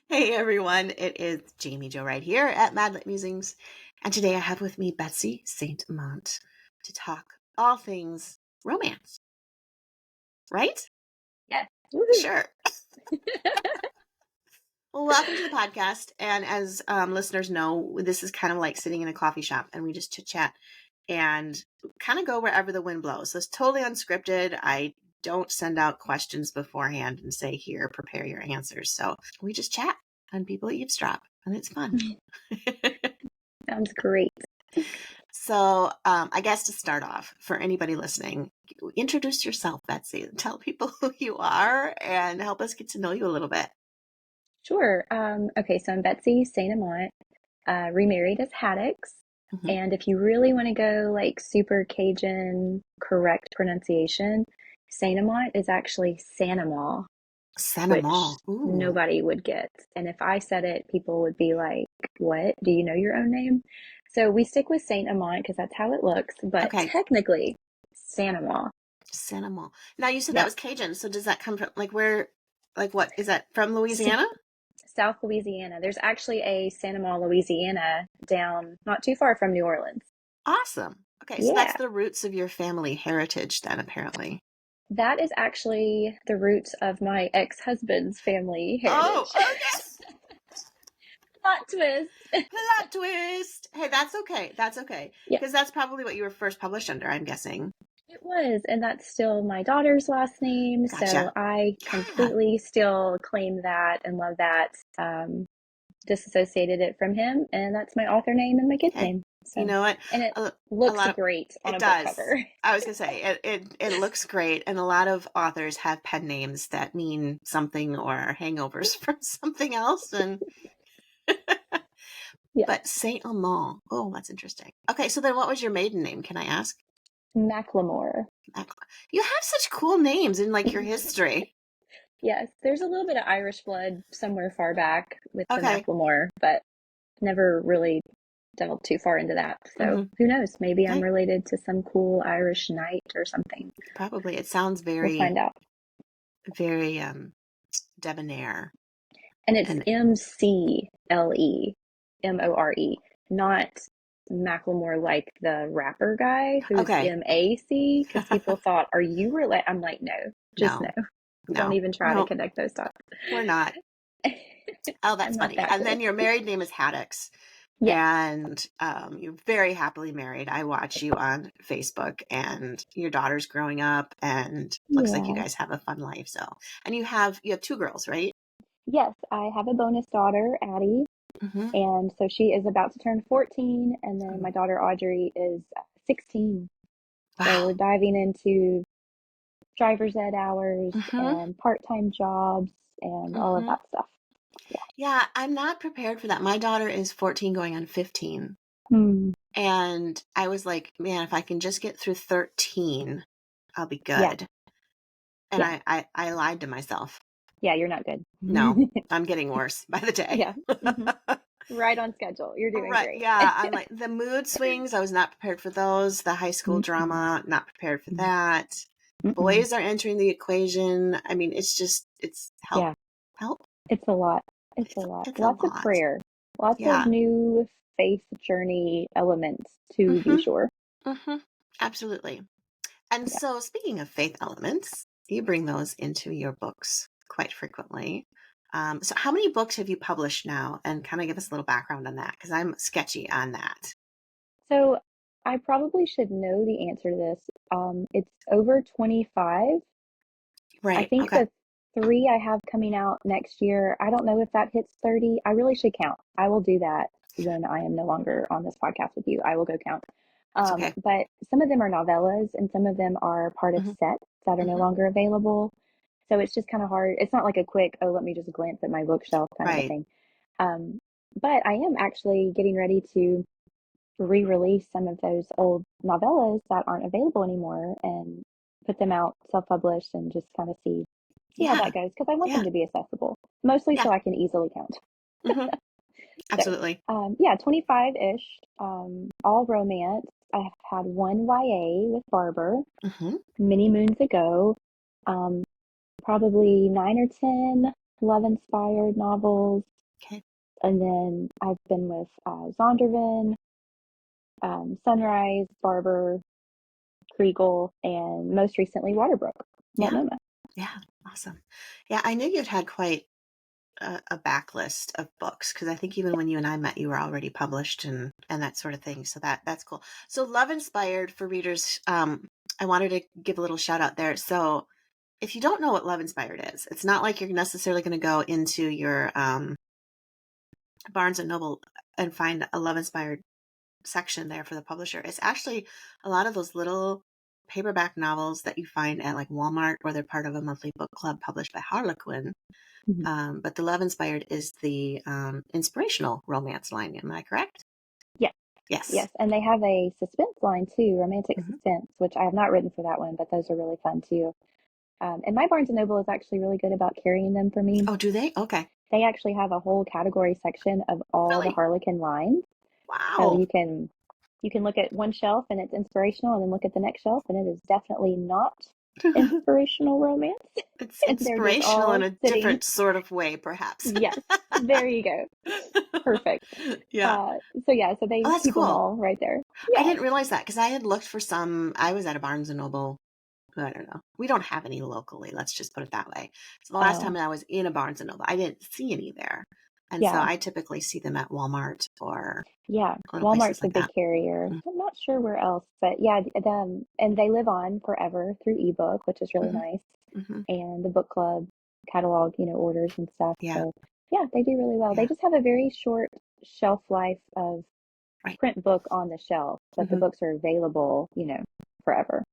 Hey everyone, it is Jaime Jo Wright here at Madlit Musings, and today I have with me Betsy St. Amant to talk all things romance, right? Yes. Woohoo. Sure. Well, welcome to the podcast, and as listeners know, this is kind of like sitting in a coffee shop, and we just chit chat and kind of go wherever the wind blows. So it's totally unscripted. I don't send out questions beforehand and say, here, prepare your answers. So we just chat and people eavesdrop, and it's fun. Sounds great. So, I guess to start off, for anybody listening, introduce yourself, Betsy. Tell people who you are and help us get to know you a little bit. Sure. Okay, so I'm Betsy St. Amant, remarried as Haddix. Mm-hmm. And if you really want to go like super Cajun correct pronunciation, Saint Amant is actually Sanama, which Sanama. Ooh. nobody would get. And if I said it, people would be like, "What? Do you know your own name?" So we stick with Saint Amant because that's how it looks, but Okay. technically, Sanama. Sanama. Now you said that Yep. was Cajun. So does that come from like where, like what? Is that from Louisiana? South Louisiana. There's actually a Sanama, Louisiana down not too far from New Orleans. Awesome. Okay. So that's Yeah, the roots of your family heritage then, apparently. that is actually the roots of my ex-husband's family Oh, heritage. okay. Plot twist. Plot twist. Hey, that's okay. That's okay. Yeah, Because that's probably what you were first published under, I'm guessing. it was. And that's still my daughter's last name. So Gotcha. I Yeah. completely still claim that and love that. Disassociated it from him. And that's my author name and my kid's Okay. name. You So, know what? and it A looks lot of great on it a book does. cover. I was gonna say it looks great, and a lot of authors have pen names that mean something or are hangovers from something else. And Yeah. but Saint Amand. Oh, that's interesting. Okay, so then what was your maiden name? Can I ask? Macklemore. You have such cool names in like your history. Yes, there's a little bit of Irish blood somewhere far back with the Okay. Macklemore, but never really delved too far into that. So Mm-hmm. who knows? Maybe I'm Okay. related to some cool Irish knight or something. Probably. It sounds We'll very, find out. very debonair. And it's And Mcle, not Macklemore like the rapper guy who's okay. Mac, because people thought, are you related? I'm like, no, just No, no. Don't no. even try to Well, connect those dots. we're not. Oh, that's I'm not funny. that And then cool. your married name is Haddix, Yes. and you're very happily married. I watch you on Facebook, and your daughter's growing up, and looks like you Yeah. guys have a fun life. So, and you have two girls, right? Yes, I have a bonus daughter, Addie, Mm-hmm. and so she is about to turn 14, and then my daughter Audrey is 16. So we're Wow. diving into driver's ed hours Mm-hmm. and part-time jobs and all of Mm-hmm. that stuff. Yeah. Yeah, I'm not prepared for that. My daughter is 14 going on 15. Hmm. And I was like, man, if I can just get through 13, I'll be Yeah. good. And Yeah. I lied to myself. Yeah. You're not good. No, I'm getting worse by the day. Yeah. Hmm. Right on schedule. You're doing Right. great. Yeah. I'm like the mood swings. I was not prepared for those. The high school Mm-mm. drama, not prepared for that. Mm-mm. Boys are entering the equation. I mean, it's help, Yeah. help. It's a lot. It's a lot. It's a Lots of lot. prayer. Lots of Yeah. new faith journey elements to be Mm-hmm. sure. Mm-hmm. Absolutely. And Yeah. so, speaking of faith elements, you bring those into your books quite frequently. So, how many books have you published now? And kind of give us a little background on that because I'm sketchy on that. So I probably should know the answer to this. It's over 25. I Right. think Okay. the three I have coming out next year, I don't know if that hits 30. I really should count. I will do that when I am no longer on this podcast with you. I will go count. It's okay. But some of them are novellas and some of them are part of Hmm. sets that are no Hmm. longer available. So it's just kind of hard. It's not like a quick, oh, let me just glance at my bookshelf kind of a Right. thing. Um, but I am actually getting ready to re-release some of those old novellas that aren't available anymore and put them out self-published and just kind of see how Yeah. that goes because I want them Yeah. to be accessible, mostly Yeah. so I can easily count. Hmm. So, Absolutely. yeah, 25-ish, all romance. I've had one YA with Barber Hmm. many moons ago, um, probably 9 or 10 love-inspired novels. Okay. And then I've been with Zondervan, Sunrise, Barber, Kriegel, and most recently Waterbrook, Yeah. Multnomah. Yeah. Awesome. Yeah. I knew you'd had quite a backlist of books because I think even when you and I met, you were already published and that sort of thing. So that's cool. So love inspired for readers. I wanted to give a little shout out there. So if you don't know what love inspired is, it's not like you're necessarily going to go into your Barnes and Noble and find a love inspired section there for the publisher. It's actually a lot of those little paperback novels that you find at like Walmart, or they're part of a monthly book club published by Harlequin. But the love inspired is the inspirational romance line. Am I correct? Yes. Yes. Yes. And they have a suspense line too, romantic Mm-hmm. suspense, which I have not written for that one, but those are really fun too. And my Barnes and Noble is actually really good about carrying them for me. Oh, do they? Okay. They actually have a whole category section of all the Really? Harlequin lines. So Wow. you can look at one shelf and it's inspirational, and then look at the next shelf and it is definitely not inspirational romance. It's And they're just inspirational in all a sitting. different sort of way, perhaps. Yes, there you go. Perfect. Yeah. So yeah, so Oh, they that's keep them cool. all right there. I Yeah. didn't realize that because I had looked for some. I was at a Barnes and Noble. I don't know. We don't have any locally. Let's just put it that way. So the last time Oh, I was in a Barnes and Noble, I didn't see any there. And so yeah. I typically see them at Walmart or Yeah. little places Walmart's a like big that. carrier. Mm-hmm. I'm not sure where else, but yeah, them, and they live on forever through ebook, which is really Mm-hmm. nice. Mm-hmm. And the book club catalog, orders and stuff. Yeah. So yeah, they do really well. They Yeah. just have a very short shelf life of Right. print book on the shelf, but the Mm-hmm. books are available, forever.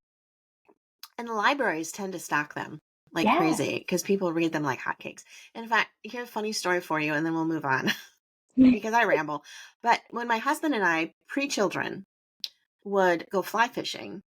And the libraries tend to stock them like Yes. crazy because people read them like hotcakes. In fact, here's a funny story for you, and then we'll move on because I ramble. But when my husband and I, pre-children, would go fly fishing,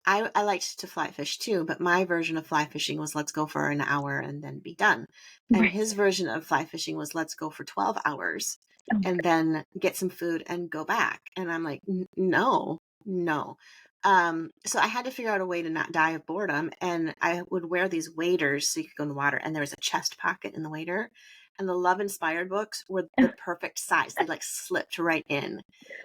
I liked to fly fish too, but my version of fly fishing was let's go for an hour and then be done. And Right. his version of fly fishing was let's go for 12 hours Oh my and then get some food and go back. And I'm like, no, no. So I had to figure out a way to not die of boredom. And I would wear these waders so you could go in the water, and there was a chest pocket in the wader. And the love inspired books were the God. perfect size. They like slipped right in.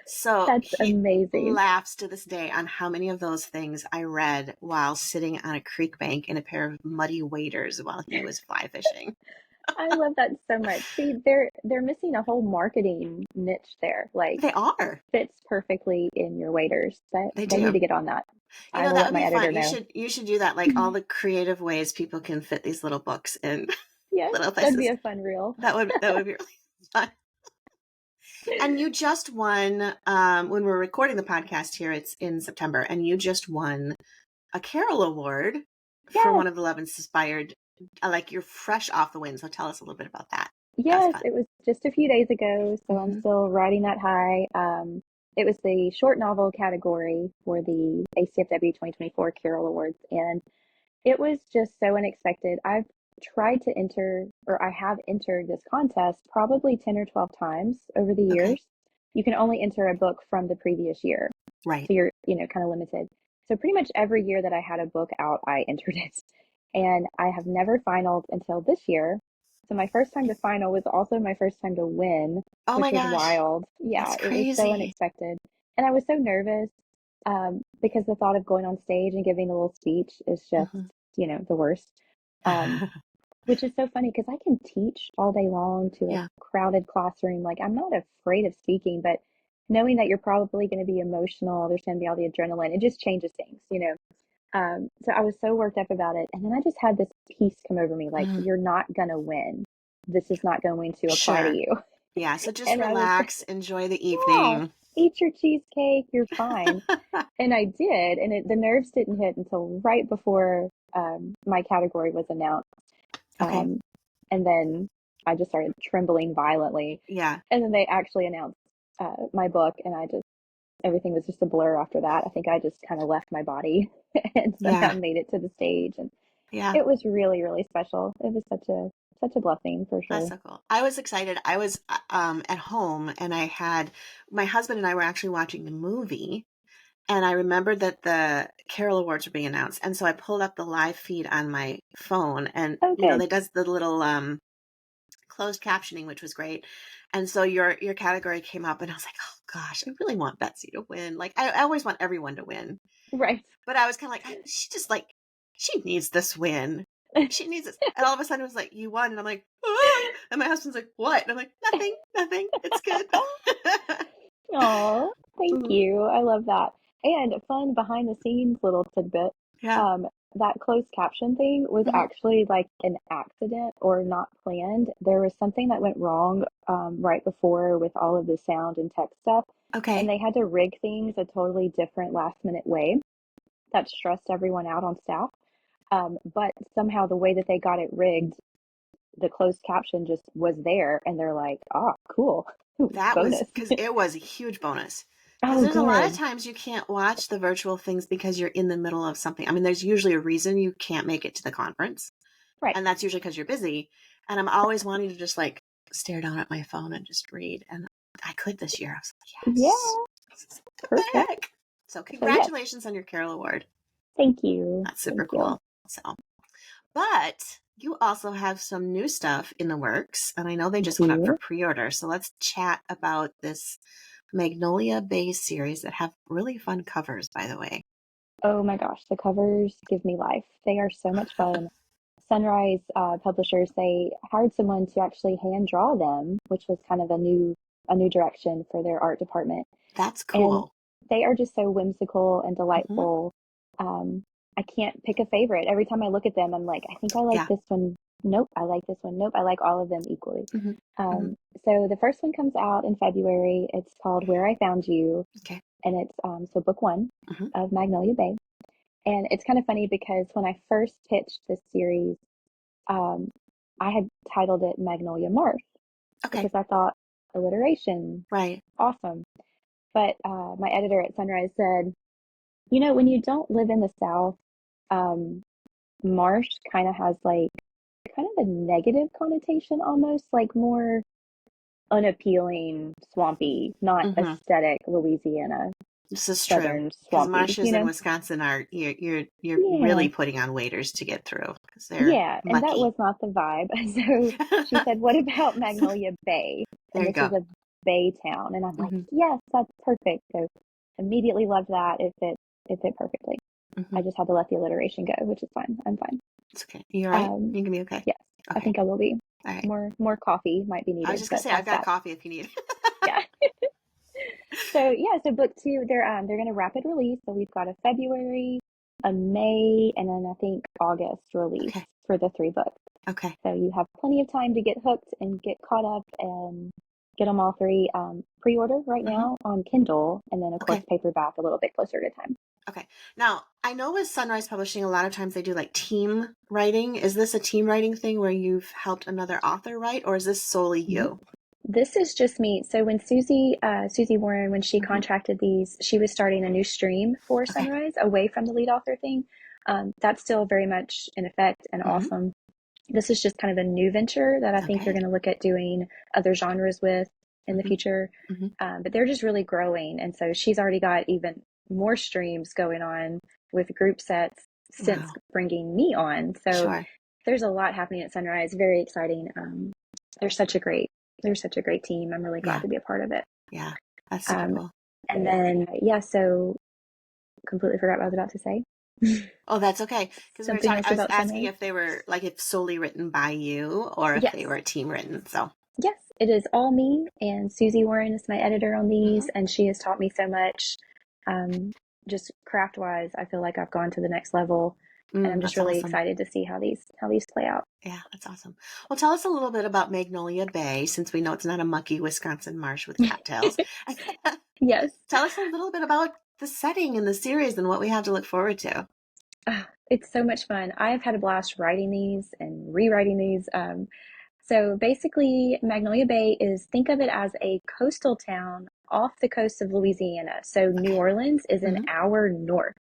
So That's he amazing. laughs to this day on how many of those things I read while sitting on a creek bank in a pair of muddy waders while he was fly fishing. I love that so much. See, they're missing a whole marketing niche there. Like, They are. fits perfectly in your waiters. That They they need do. to get on that. You I know, will that let would my be editor fun. You know. should do that, like all the creative ways people can fit these little books in Yes, little that'd be places. a fun reel. That would be really fun. And you just won when we're recording the podcast here, it's in September, and you just won a Carol Award for Yes, one of the Love Inspired. Like you're fresh off the win, so tell us a little bit about that. That was yes, fun. it was just a few days ago, so I'm Hmm. still riding that high. It was the short novel category for the ACFW 2024 Carol Awards, and it was just so unexpected. I've tried to enter, or I have entered this contest probably 10 or 12 times over the Okay. years. You can only enter a book from the previous year. Right. So you're, kind of limited. So pretty much every year that I had a book out, I entered it. And I have never finaled until this year. So my first time to final was also my first time to win, Oh which my was gosh. wild. That's Yeah, it was so crazy. unexpected. And I was so nervous because the thought of going on stage and giving a little speech is just, Hmm. the worst. Um, which is so funny because I can teach all day long to a Yeah. crowded classroom. Like, I'm not afraid of speaking, but knowing that you're probably going to be emotional, there's going to be all the adrenaline, it just changes things. So I was so worked up about it. And then I just had this peace come over me like, Mhm. you're not going to win. This is not going to apply to Sure. you. Yeah. So just And I was like, relax, enjoy the yeah, evening. eat your cheesecake, you're fine. And I did. And the nerves didn't hit until right before my category was announced. Okay. Um, and then I just started trembling violently. Yeah. And then they actually announced my book, and everything was just a blur after that. I think I just kind of left my body and somehow Yeah. made it to the stage, and Yeah. it was really, really special. It was such a blessing for That's sure. so cool. I was excited. I was at home, and I had my husband and I were actually watching the movie, and I remembered that the Carol Awards were being announced. And so I pulled up the live feed on my phone, and Oh, good. they does the little closed captioning, which was great. And so your category came up, and I was like, oh gosh, I really want Betsy to win. Like I always want everyone to win, Right. but I was kind of like, she just like she needs this win. She needs this. And all of a sudden it was like, you won. And I'm like, ah! And my husband's like, what? And I'm like, nothing. It's good. Oh, thank Mhm. you. I love that. And a fun behind the scenes little tidbit. Yeah. That closed caption thing was Mhm. actually like an accident or not planned. There was something that went wrong right before with all of the sound and text stuff, and Okay. they had to rig things a totally different last minute way that stressed everyone out on staff. But somehow the way that they got it rigged, the closed caption just was there, and they're like, "Ah, cool, That was bonus." because it was a huge bonus. Because Oh, there's a lot of good. times you can't watch the virtual things because you're in the middle of something. I mean, there's usually a reason you can't make it to the conference, Right. and that's usually because you're busy. And I'm always wanting to just like stare down at my phone and just read. And I could this year. I was like, yes, Yeah, this is perfect. epic. So So yes, congratulations on your Carol Award. thank you. That's super Thank you. cool. So, but you also have some new stuff in the works, and I know they I just went up for do. pre-order. So let's chat about this Magnolia Bay series that have really fun covers, by the way. Oh my gosh, the covers give me life. They are so much fun. Sunrise Publishers, they hired someone to actually hand draw them, which was kind of a new direction for their art department. That's And cool. they are just so whimsical and Hmm. delightful. I can't pick a favorite. Every time I look at them, I'm like, I think I like Yeah. this one. Nope, I like this one. Nope, I like all of them equally. Hmm. Hmm. So the first one comes out in February. It's called Where I Found You, Okay. and it's so book one Hmm. of Magnolia Bay. And it's kind of funny because when I first pitched this series, um, I had titled it Magnolia Marsh Okay. because I thought alliteration, Right. awesome. But my editor at Sunrise said, when you don't live in the South, um, marsh kind of has like kind of a negative connotation almost, like more unappealing, swampy, not Hmm. aesthetic Louisiana, This is true. southern Because swampy, marshes in Wisconsin are you're Yeah. really putting on waders to get through because they're Yeah, and that mucky. was not the vibe. So she said, "What about Magnolia Bay?" There And you this is go. a bay town, and I'm like, Hmm. "Yes, that's perfect." So immediately loved that. It fit perfectly. Hmm. I just had to let the alliteration go, which is fine. I'm fine. It's okay. You all right? Um, You can be okay. yes, I Okay. think I will be. All right. More coffee might be I was needed, just gonna but say I've past got that, coffee if you need. yeah. So yeah, so book two, they're gonna rapid release. So we've got a February, a May, and then I think August release Okay. for the three books. Okay. So you have plenty of time to get hooked and get caught up and get them all three. Pre-order right Hmm. now on Kindle, and then of course Okay. paperback a little bit closer to time. Okay. Now, I know with Sunrise Publishing, a lot of times they do like team writing. Is this a team writing thing where you've helped another author write, or is this solely you? This is just me. So when Susie Warren, when she Hmm. contracted these, she was starting a new stream for Okay. Sunrise away from the lead author thing. That's still very much in effect and Hmm. awesome. This is just kind of a new venture that I think they're Okay. going to look at doing other genres with in the Hmm. future. Hmm. But they're just really growing. And so she's already got even more streams going on with group sets since Wow. bringing me on. So Sure. there's a lot happening at Sunrise. Very exciting. They're such a great, they're such a great team. I'm really glad Yeah. to be a part of it. Yeah. That's super Um, cool. and then, yeah, so completely forgot what I was about to say. Oh, that's okay. Because we were Something talking, else I was about asking Sunrise. if they were like if solely written by you or if they Yes. were team written. So, Yes, it is all me, and Susie Warren is my editor on hmm. these, and she has taught me so much. Um, just craft wise, I feel like I've gone to the next level, and I'm just That's really awesome. excited to see how these play out. Yeah, that's awesome. Well, tell us a little bit about Magnolia Bay, since we know it's not a mucky Wisconsin marsh with cattails. Yes. Tell us a little bit about the setting and the series and what we have to look forward to. It's so much fun. I've had a blast writing these and rewriting these. So basically, Magnolia Bay is, think of it as a coastal town off the coast of Louisiana. So New Okay. Orleans is an Hmm. hour north.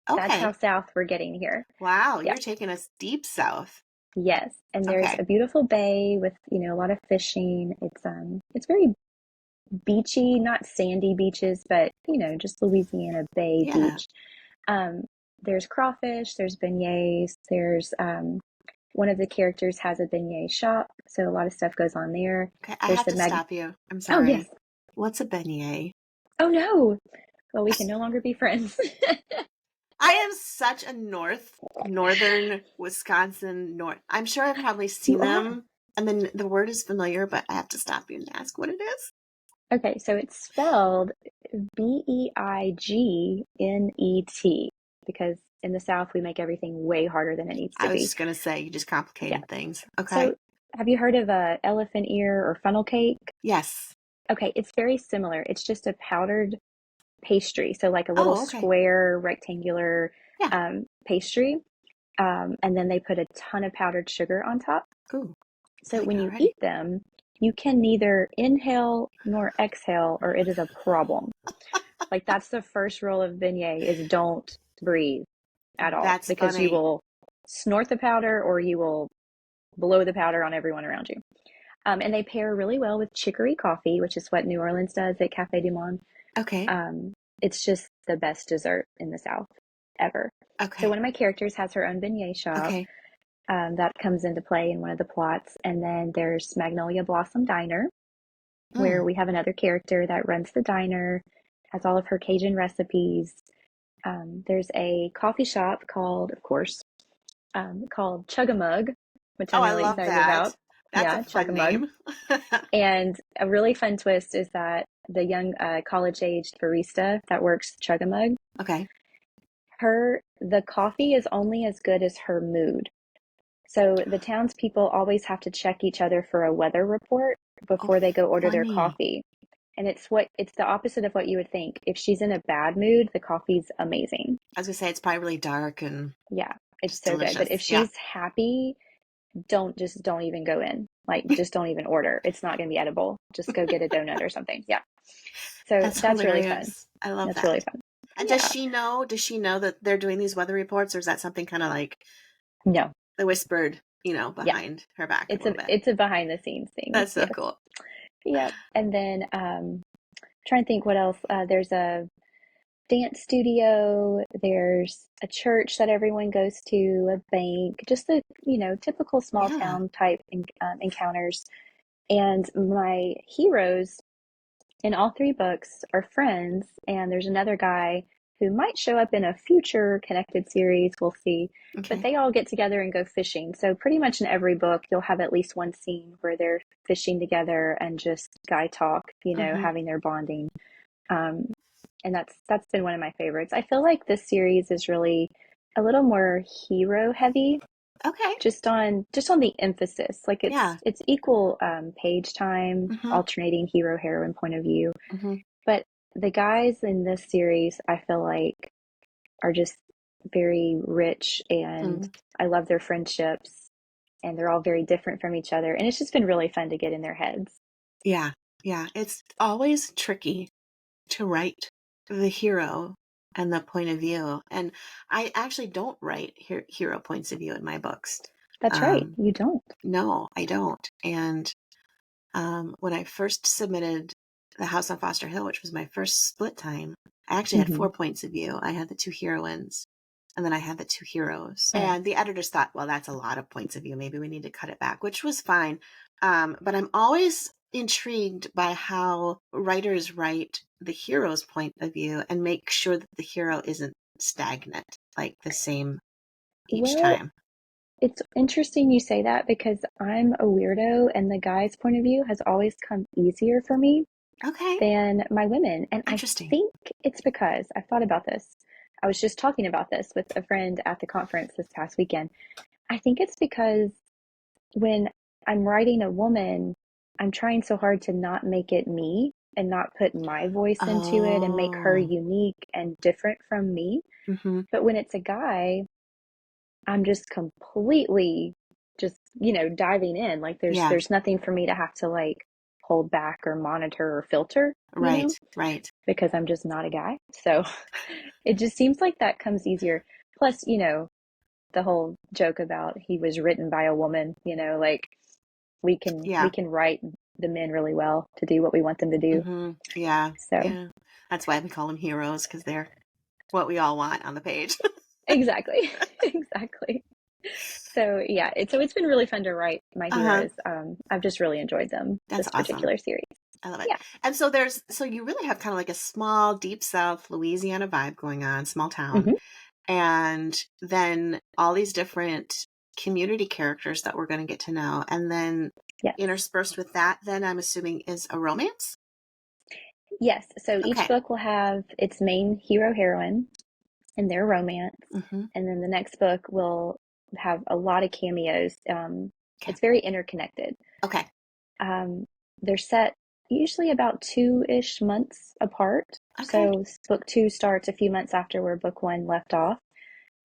That's how Okay. south we're getting here. Wow, Yeah. you're taking us deep south. Yes. And there's Okay. a beautiful bay with, a lot of fishing. It's very beachy, not sandy beaches, but, just Louisiana Bay Yeah. beach. Um, there's crawfish, there's beignets, there's One of the characters has a beignet shop, so a lot of stuff goes on there. Okay, I There's have the to stop you. I'm Oh, yes. sorry. What's a beignet? Oh, no. Well, we can no longer be friends. I am such a northern Wisconsin I'm sure I've probably seen You are? them, and then the word is familiar, but I have to stop you and ask what it is. Okay, so it's spelled Beignet, because in the South we make everything way harder than it needs to I was be. just gonna say you just Yeah. complicated things. Okay. So have you heard of a elephant ear or funnel cake? Yes. Okay, it's very similar. It's just a powdered pastry, so like a little Oh, okay. square rectangular Yeah. pastry, and then they put a ton of powdered sugar on top. Ooh, I So like it when you already. eat them, you can neither inhale nor exhale, or it is a problem. Like that's the first rule of beignet is don't breathe at all, That's because you funny. will snort the powder or you will blow the powder on everyone around you. And they pair really well with chicory coffee, which is what New Orleans does at Café du Monde. Okay. It's just the best dessert in the South ever. So Okay. one of my characters has her own beignet shop. Okay. That comes into play in one of the plots. And then there's Magnolia Blossom Diner, where Mm. we have another character that runs the diner, has all of her Cajun recipes. There's a coffee shop called, of course, called Chug-a-Mug, which Oh, I'm I really love excited that. about. That's a Yeah, fun Chug-a-Mug. name. And a really fun twist is that the young college-aged barista that works Chug-a-Mug, Okay. the coffee is only as good as her mood. So the townspeople always have to check each other for a weather report Oh, before they go order their funny. coffee. And it's the opposite of what you would think. If she's in a bad mood, the coffee's amazing. I was gonna say it's probably really dark and Yeah, it's just so good. But if delicious. Yeah. she's happy, don't even go in. Like just don't even order. It's not going to be edible. Just go get a donut or something. Yeah. So That's that's really fun. hilarious. I love That's really that. fun. And Yeah. does she know that they're doing these weather reports, or is that something kind of like No. the whispered, Yeah. behind her back a It's a little bit? it's a behind the scenes thing. That's so Yes. cool. Yep. And then trying to think what else. There's a dance studio, there's a church that everyone goes to, a bank, just the, typical small Yeah. town type encounters. And my heroes in all three books are friends, and there's another guy who might show up in a future connected series, we'll see. But Okay. they all get together and go fishing. So pretty much in every book, you'll have at least one scene where they're fishing together and just guy talk, Mm-hmm. having their bonding. Um, and that's been one of my favorites. I feel like this series is really a little more hero heavy, Okay. just on the emphasis. Like Yeah. it's equal page time, Mm-hmm. alternating hero heroine point of view. Mm-hmm. But the guys in this series, I feel like, are just very rich, and Mm. I love their friendships, and they're all very different from each other, and it's just been really fun to get in their heads. Yeah. Yeah. It's always tricky to write the hero and the point of view. And I actually don't write hero points of view in my books. That's right, Um, you don't. no, I don't. And when I first submitted The House on Foster Hill, which was my first split time, I actually had Hmm. 4 points of view. I had the two heroines, and then I had the two heroes. Oh, And the editors thought, well, that's a lot of points of view. Maybe we need to cut it back, which was fine. But I'm always intrigued by how writers write the hero's point of view and make sure that the hero isn't stagnant, like the same each well, time. it's interesting you say that, because I'm a weirdo, and the guy's point of view has always come easier for me Okay, than my women. And I interesting. think it's because I've thought about this. I was just talking about this with a friend at the conference this past weekend. I think it's because when I'm writing a woman, I'm trying so hard to not make it me and not put my voice into it and make her Oh, unique and different from me. mm-hmm. But when it's a guy, I'm just completely just, diving in. Like there's Yeah, there's nothing for me to have to like hold back or monitor or filter, right, right. because I'm just not a guy. So it just seems like that comes easier. Plus, the whole joke about he was written by a woman, like we can we Yeah. can write the men really well to do what we want them to do. Mm-hmm. Yeah. So Yeah. That's why we call them heroes, because they're what we all want on the page. exactly. Exactly. So yeah, it's been really fun to write my Uh-huh. heroes. I've just really enjoyed them, That's this awesome. particular series. I love it. Yeah. And so you really have kind of like a small, deep South Louisiana vibe going on, small town. Hmm. And then all these different community characters that we're going to get to know. And then Yes. interspersed with that, then I'm assuming is a romance. Yes. So each Okay. book will have its main hero heroine and their romance, Mm-hmm. and then the next book will have a lot of cameos. Okay. It's very interconnected. Okay. Um, they're set usually about 2-ish months apart. Okay. So book two starts a few months after where book one left off.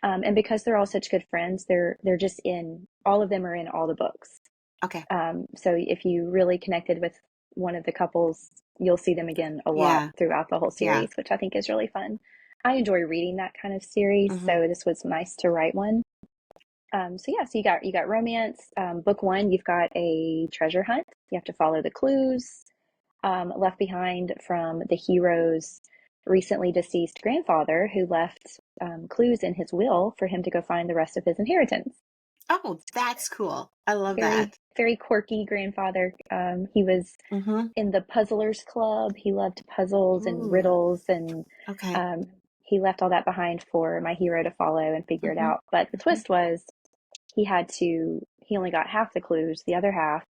And because they're all such good friends, they're just in all of them are in all the books. Okay. So if you really connected with one of the couples, you'll see them again a lot Yeah. throughout the whole Yeah. series, which I think is really fun. I enjoy reading that kind of series, Mm-hmm. so this was nice to write one. So yeah, so you got romance. Book one, you've got a treasure hunt. You have to follow the clues left behind from the hero's recently deceased grandfather, who left clues in his will for him to go find the rest of his inheritance. Oh, that's cool. I love Very, that. very quirky grandfather. He was Mm-hmm. in the Puzzlers Club. He loved puzzles and Ooh. riddles, and Okay. um, he left all that behind for my hero to follow and figure it Mm-hmm. out. But the Mm-hmm. twist was he only got half the clues. The other half,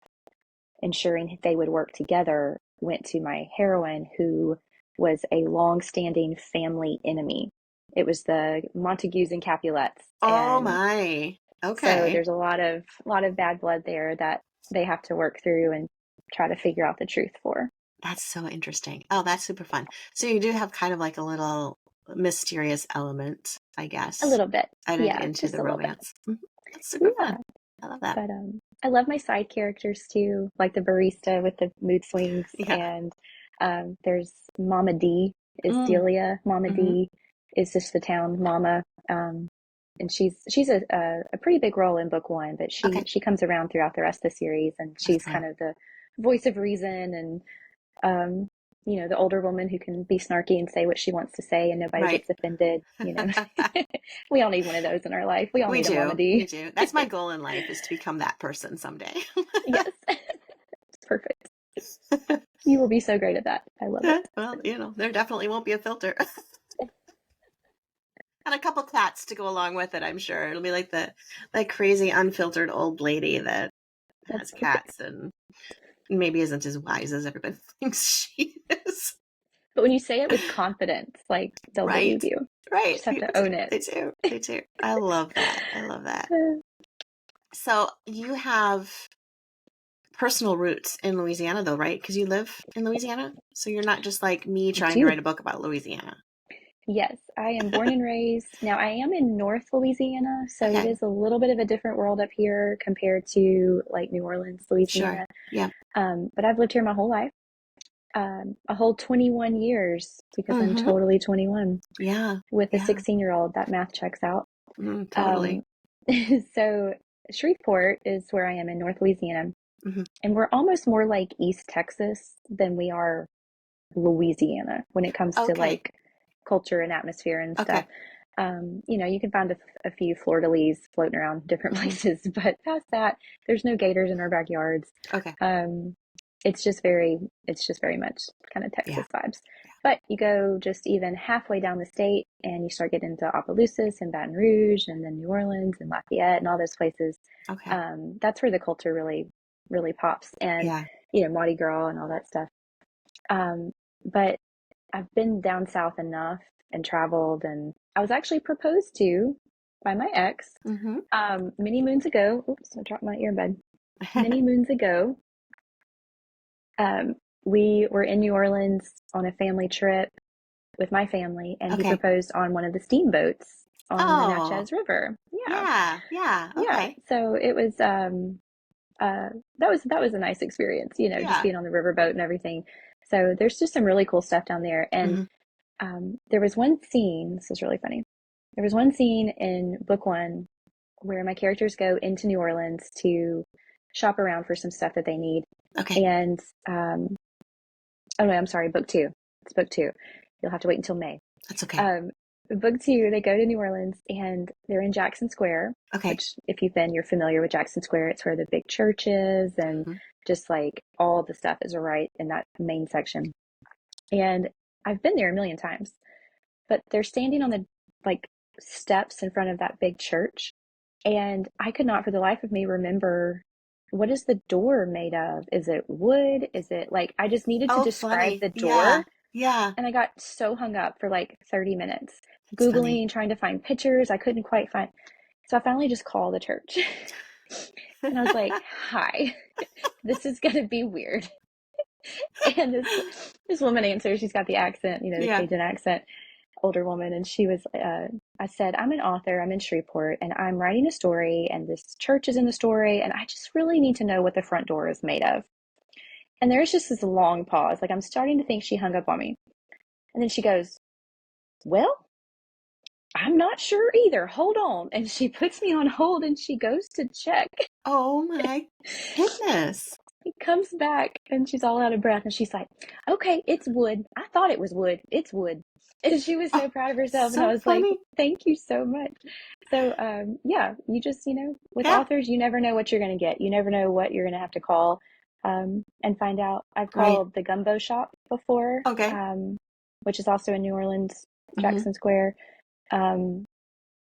ensuring they would work together, went to my heroine, who was a long-standing family enemy. It was the Montagues and Capulets, Oh and my. so Okay. there's a lot of bad blood there that they have to work through and try to figure out the truth for. That's so interesting. Oh, that's super fun. So you do have kind of like a little mysterious element, I A guess, little bit, added yeah, into just the a little bit. romance. Mhm. That's super Yeah, fun. I love that. but I love my side characters too, like the barista with the mood swings, Yeah. and there's Mama D is Mm. Delia. Mama Hmm. D is just the town mama, and she's a pretty big role in book one, but she Okay. she comes around throughout the rest of the series, and That's she's fun. kind of the voice of reason and um, the older woman who can be snarky and say what she wants to say and nobody Right. gets offended. We all need one of those in our life. We all We need a Mama do. We D. do. That's my goal in life is to become that person someday. Yes, it's perfect. You will be so great at that. I love it. Well, there definitely won't be a filter. And a couple cats to go along with it, I'm sure. It'll be like the like crazy unfiltered old lady that That's has perfect. cats and maybe isn't as wise as everybody thinks she is. But when you say it with confidence, like they'll Right. believe you. Right. Just have People to do. own it. They do. They do. I love that. I love that. So you have personal roots in Louisiana though, right? Because you live in Louisiana. So you're not just like me I trying to do. write a book about Louisiana. Yes, I am born and raised. Now, I am in North Louisiana, so it Okay. is a little bit of a different world up here compared to like New Orleans, Sure. Louisiana. Yeah. But I've lived here my whole life, a whole 21 years because I'm Mm-hmm. totally 21 Yeah. with a Yeah. 16-year-old. That math checks out. Totally. Um, so Shreveport is where I am in North Louisiana, Hmm. and we're almost more like East Texas than we are Louisiana when it comes to Okay. like culture and atmosphere and stuff. Okay. You can find a few fleur-de-lis floating around different Hmm. places, but past that, there's no gators in our backyards. Okay. Um, it's just very much kind of Yeah. Texas vibes. But you go just even halfway down the state and you start getting into Opelousas and Baton Rouge and then New Orleans and Lafayette and all those places. Okay. That's where the culture really, really pops, and, Yeah. Mardi Gras and all that stuff. But I've been down south enough and traveled, and I was actually proposed to by my ex Hmm. many moons ago. Oops, I dropped my earbud. Many moons ago, um, we were in New Orleans on a family trip with my family, and he Okay. proposed on one of the steamboats on the Oh, Natchez River. Yeah, yeah. Yeah. yeah. Okay. So it was that was a nice experience, just Yeah. being on the riverboat and everything. So there's just some really cool stuff down there, and Hmm. there was one scene. This is really funny. There was one scene in book one where my characters go into New Orleans to shop around for some stuff that they need. Okay. And oh no, I'm sorry, book two. It's book two. You'll have to wait until May. That's okay. Um, book two, they go to New Orleans and they're in Jackson Square, Okay. which if you've been, you're familiar with Jackson Square. It's where the big church is and Mhm. just like all the stuff is right in that main section. And I've been there a million times, but they're standing on the like steps in front of that big church. And I could not for the life of me remember, what is the door made of? Is it wood? Is it like, I just needed to Oh, describe funny. the Yeah. door. Yeah. And I got so hung up for like 30 minutes, That's funny. Googling, trying to find pictures. I couldn't quite find. So I finally just called the church. And I was like, hi, this is going to be weird. And this woman answers. She's got the accent, the Yeah. Cajun accent, older woman. And she was, I said, I'm an author. I'm in Shreveport and I'm writing a story. And this church is in the story. And I just really need to know what the front door is made of. And there's just this long pause. Like I'm starting to think she hung up on me. And then she goes, well, I'm not sure either. Hold on. And she puts me on hold and she goes to check. Oh my goodness. He comes back and she's all out of breath and she's like, okay, it's wood. I thought it was wood. It's wood. And she was Oh, so proud of herself. And I so was like, funny. thank you so much. So, yeah, you just, with Yeah. authors, you never know what you're going to get. You never know what you're going to have to call and find out. I've Right. called the Gumbo Shop before, Okay. which is also in New Orleans, Mhm. Jackson Square. Um,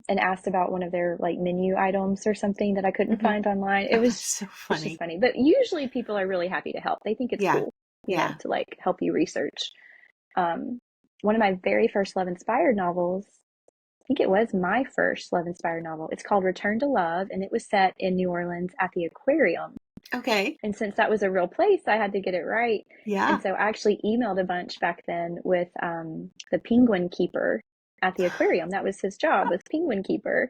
and asked about one of their like menu items or something that I couldn't Mhm. find online. Oh, that's so It's just funny. funny. But usually people are really happy to help. They think it's Yeah. cool, Yeah. to like help you research. Um, One of my very first love inspired novels, I think it was my first love inspired novel. It's called Return to Love, and it was set in New Orleans at the aquarium. Okay. And since that was a real place, I had to get it right. And Yeah. so I actually emailed a bunch back then with the penguin keeper at the aquarium. That was his job, was penguin keeper.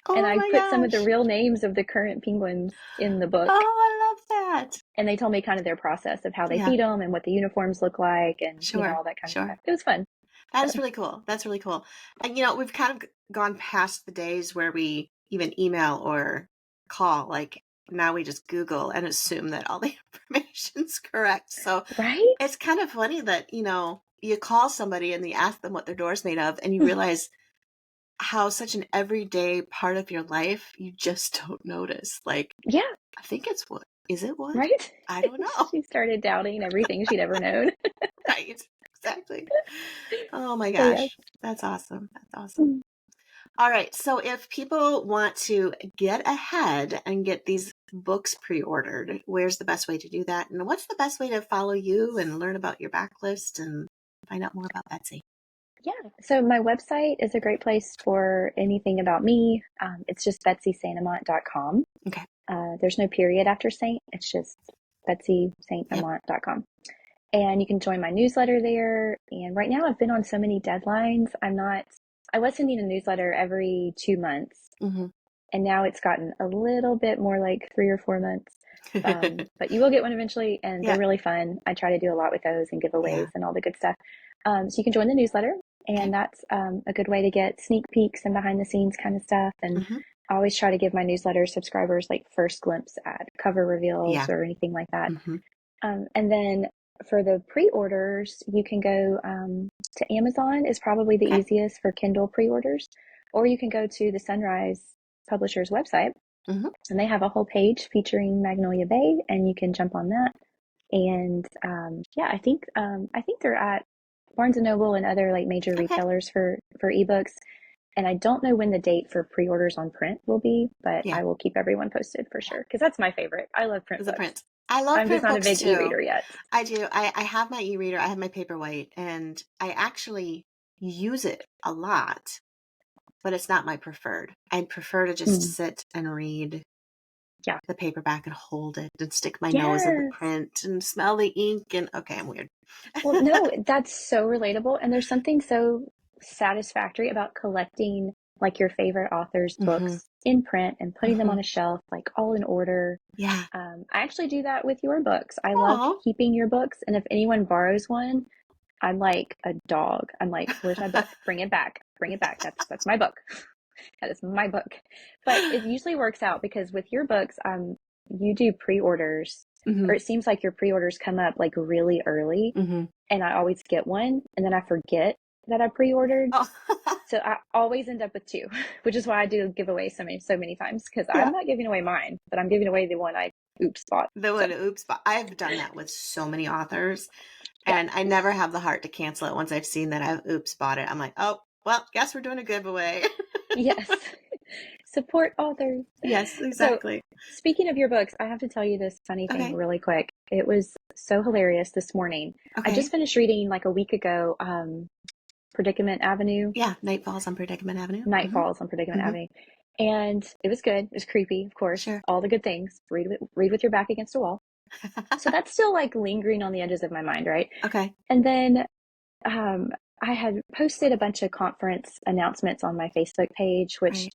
And Oh I my put some of the gosh. real names of the current penguins in the book. Oh, I love that. And they told me kind of their process of how they Yeah. feed them and what the uniforms look like and, Sure. all that kind of Sure. stuff. It was fun. That is So, really cool. That's really cool. And we've kind of gone past the days where we even email or call. Like now we just Google and assume that all the information's correct. So right? it's kind of funny that, you call somebody and you ask them what their door's made of and you realize how such an everyday part of your life you just don't notice. Like, Yeah, I think it's wood. Is it wood? right? I don't know. She started doubting everything she'd ever known. Right. Exactly. Oh my So, yes. gosh. That's awesome. That's awesome. All right. So if people want to get ahead and get these books pre-ordered, where's the best way to do that? And what's the best way to follow you and learn about your backlist and find out more about Betsy? Yeah. So my website is a great place for anything about me. It's just betsysaintamont.com. Okay. There's no period after Saint. It's just Yep. betsysaintamont.com. And you can join my newsletter there. And right now I've been on so many deadlines. I was sending a newsletter every 2 months. Mm-hmm. And now it's gotten a little bit more like 3 or 4 months. But you will get one eventually, and they're Yeah. really fun. I try to do a lot with those and giveaways Yeah. and all the good stuff. So you can join the newsletter, Okay. and that's a good way to get sneak peeks and behind the scenes kind of stuff. And Mm-hmm. I always try to give my newsletter subscribers like first glimpse at cover reveals Yeah. or anything like that. Mm-hmm. And then for the pre-orders, you can go to Amazon is probably the Okay. easiest for Kindle pre-orders, or you can go to the Sunrise Publishers website, Mm-hmm. and they have a whole page featuring Magnolia Bay, and you can jump on that. And yeah, I think they're at Barnes and Noble and other like major Okay. retailers for ebooks. And I don't know when the date for pre-orders on print will be, but Yeah. I will keep everyone posted for sure because that's my favorite. I love print The books. print. I love I'm just print not a books big too. e-reader yet. I do. I have my e-reader. I have my Paperwhite, and I actually use it a lot, but it's not my preferred. I prefer to just Mm, sit and read yeah. the paperback and hold it and stick my nose in the Yes. print and smell the ink and okay, I'm weird. Well, no, that's so relatable. And there's something so satisfactory about collecting like your favorite author's Mm-hmm. books in print and putting them Mm-hmm. on a shelf, like all in order. Yeah. I actually do that with your books. I love Oh. keeping your books. And if anyone borrows one, I'm like a dog. I'm like, where's my book? Bring it back. Bring it back. That's my book. That is my book. But it usually works out because with your books, you do pre-orders, Mm-hmm. or it seems like your pre-orders come up like really early, Mm-hmm. and I always get one, and then I forget that I pre-ordered. Oh, So I always end up with two, which is why I do give away so many times, because I'm yeah. not giving away mine, but I'm giving away the one I oops bought. The So one, oops, but I've done that with so many authors, yeah, and I never have the heart to cancel it once I've seen that I've oops bought it. I'm like, oh, well, guess we're doing a giveaway. yes, support authors. Yes, So exactly. speaking of your books, I have to tell you this funny thing Okay. really quick. It was so hilarious this morning. I Okay. just finished reading like a week ago, Predicament Avenue. Yeah, Night Falls on Predicament Avenue. Night Mm-hmm. Falls on Predicament Mm-hmm. Avenue. And it was good. It was creepy, of course. Sure. All the good things. Read with your back against a wall. So that's still like lingering on the edges of my mind, right? Okay. And then um, I had posted a bunch of conference announcements on my Facebook page, which Right.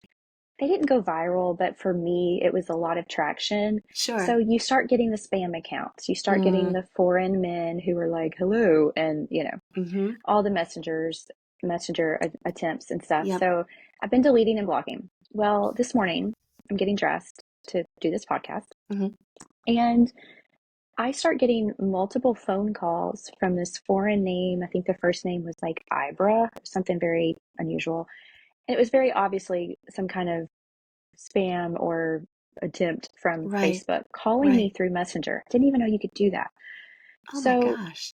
they didn't go viral, but for me, it was a lot of traction. Sure. So you start getting the spam accounts. You start getting Mm. the foreign men who are like, hello, and, Mm-hmm. all the messenger attempts and stuff. Yep. So I've been deleting and blocking. Well, this morning, I'm getting dressed to do this podcast, Mm-hmm. and I start getting multiple phone calls from this foreign name. I think the first name was like Ibra, something very unusual. And it was very obviously some kind of spam or attempt from Right. Facebook calling me Right. through Messenger. I didn't even know you could do that. Oh my So gosh.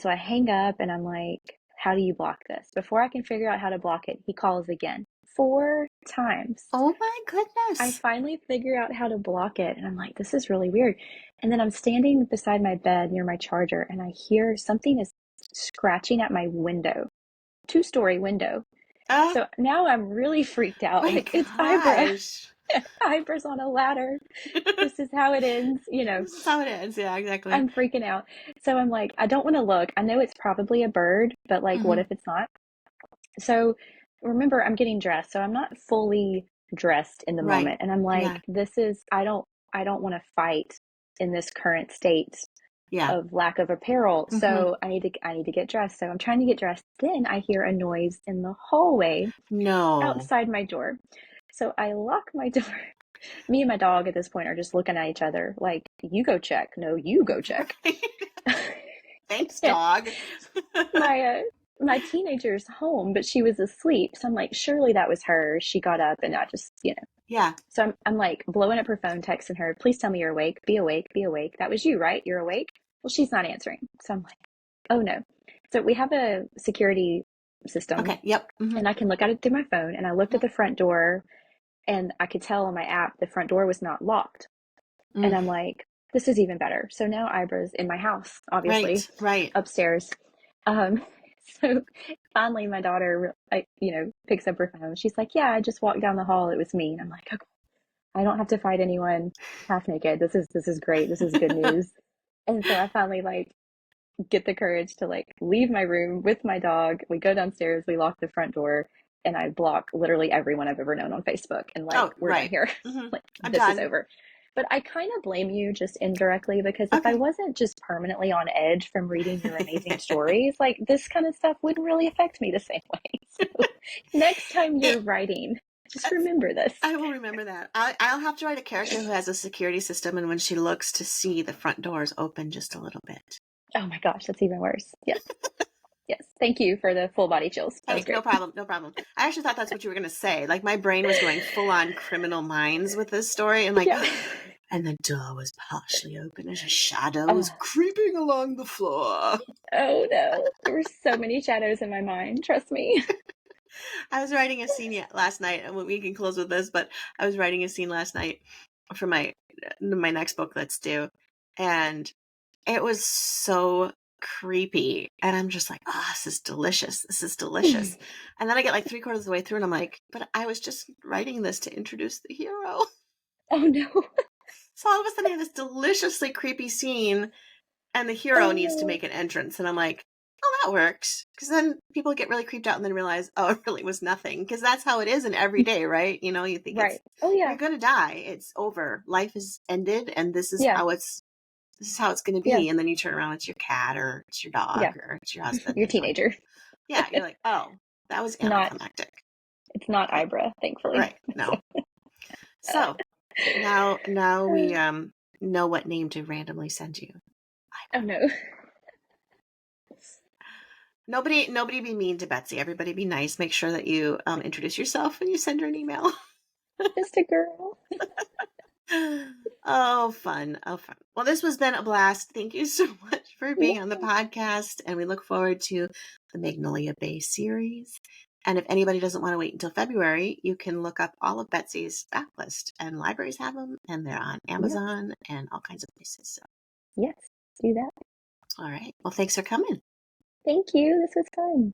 so I hang up and I'm like, how do you block this? Before I can figure out how to block it, he calls again 4 times. Oh my I goodness. finally figure out how to block it. And I'm like, this is really weird. And then I'm standing beside my bed near my charger and I hear something is scratching at my window, 2-story window. Oh So now I'm really freaked out. my Like, it's Ibra. gosh. Ibra's on a ladder. This is how it ends. This is how it ends. Yeah, exactly. I'm freaking out. So I'm like, I don't want to look. I know it's probably a bird, but like, what Mm-hmm. if it's not? So remember, I'm getting dressed. So I'm not fully dressed in the Right. moment. And I'm Yeah. like, I don't want to fight in this current state Yeah. of lack of apparel. Mm-hmm. So I need to get dressed. So I'm trying to get dressed. Then I hear a noise in the hallway No. outside my door. So I lock my door. Me and my dog at this point are just looking at each other like, you go check. No, you go check. Right. Thanks, dog. my my teenager's home, but she was asleep. So I'm like, surely that was her. She got up and I just. Yeah. So I'm like blowing up her phone, texting her, please tell me you're awake. Be awake. Be awake. That was you, right? You're awake. Well, she's not answering. So I'm like, oh no. So we have a security system Okay. Yep. Mm-hmm. and I can look at it through my phone. And I looked at the front door and I could tell on my app the front door was not locked. And Mm. I'm like, this is even better. So now Ibra's in my house, obviously, Right. Right. upstairs. Um, so finally, my daughter, picks up her phone. She's like, "Yeah, I just walked down the hall. It was me." And I'm like, "Okay, I don't have to fight anyone half naked. This is great. This is good news." And so I finally get the courage to leave my room with my dog. We go downstairs. We lock the front door. And I block literally everyone I've ever known on Facebook. And Oh, we're done right. here. Mm-hmm. I'm This is done. over. But I kind of blame you just indirectly because if I Okay. wasn't just permanently on edge from reading your amazing stories, this kind of stuff wouldn't really affect me the same way. So next time It, you're writing, just remember this. I will remember that. I'll have to write a character who has a security system, and when she looks to see the front doors open just a little bit. Oh my gosh, that's even worse. Yes. Yes. Thank you for the full body chills. That was Hey, no great. problem. No problem. I actually thought that's what you were going to say. Like, my brain was going full on Criminal Minds with this story, and Yeah. and the door was partially open as a shadow Oh, was creeping along the floor. oh no. There were so many shadows in my mind. Trust me. I was writing a scene last night, and we can close with this, but I was writing a scene last night for my next book that's due, and it was so creepy. And I'm just like, oh, this is delicious. This is delicious. And then I get like 3/4 of the way through, and I'm like, but I was just writing this to introduce the hero. Oh no. So all of a sudden I have this deliciously creepy scene, and the hero Oh needs to no. make an entrance, and I'm like, oh, that works. Because then people get really creeped out and then realize, oh, it really was nothing. Because that's how it is in every day, right? You think Right. Oh yeah. you're going to die. It's over. Life is ended, and this is Yeah. how it's going to Yeah. be. And then you turn around, it's your cat, or it's your Yeah. dog, or it's your husband. Your And you're like, teenager. yeah, you're like, oh, that was Not anticlimactic. It's not Right. Ibra, thankfully. Right. No. So now we know what name to randomly send you. Oh no. Nobody be mean to Betsy. Everybody be nice. Make sure that you introduce yourself when you send her an email. Just a girl. Oh, fun. Oh, fun. Well, this has been a blast. Thank you so much for being on the Yeah. podcast. And we look forward to the Magnolia Bay series. And if anybody doesn't want to wait until February, you can look up all of Betsy's backlist. And libraries have them, and they're on Yep. Amazon and all kinds of places. So, Yes. Do that. all right. Well, thanks for coming. Thank you. This was fun.